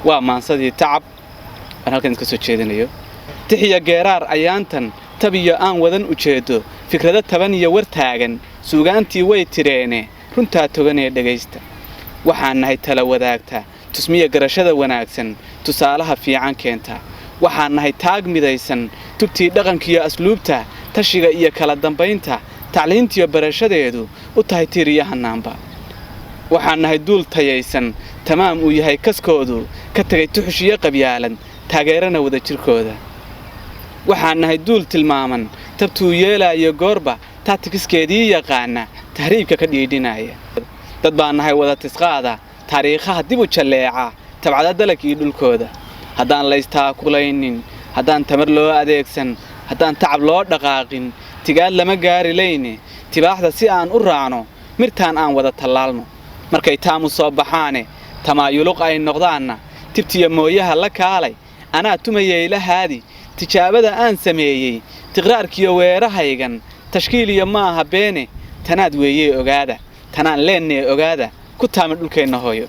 waa maansadii tacab aan halkan iska soo jeedinayo tixiya geeraar ayaantan tabiyo aan wadan u jeedo fikrada taban iyo war taagan suugaantii way tireene runtaa toganee dhagaysta waxaan nahay tala wadaagta tusmiya garashada wanaagsan tusaalaha fiican keenta waxaan nahay taag midaysan tubtii dhaqankiyo asluubta tashiga iyo kala dambaynta tacliintiyo barashadeedu u tahay tiriyaha naamba waxaan nahay duul tayaysan tamaam uu yahay kaskoodu ka tagay tuxushiyo qabyaalan taageerana wada jirkooda waxaan nahay duul tilmaaman tabtuu yeelaayo goorba taatikiskeedii yaqaana tahriibka ka dhiidhinaya dad baan nahay wada tisqaada taariikhaha dib u jalleeca tabcada dalagii dhulkooda haddaan laystaakulaynin haddaan tamar loo adeegsan haddaan tacab loo dhaqaaqin tigaad lama gaari layne tibaaxda si aan u raacno mirtaan aan wada tallaalno markay taamu soo baxaane tamaayuluq ay noqdaanna tibtiya mooyaha la kaalay anaa tumayay lahaadi tijaabada aan sameeyey tiqraarkiyo weerahaygan tashkiiliya maaha beene tanaad weeyey ogaada tanaan leennee ogaada ku taama dhulkeenna hooyo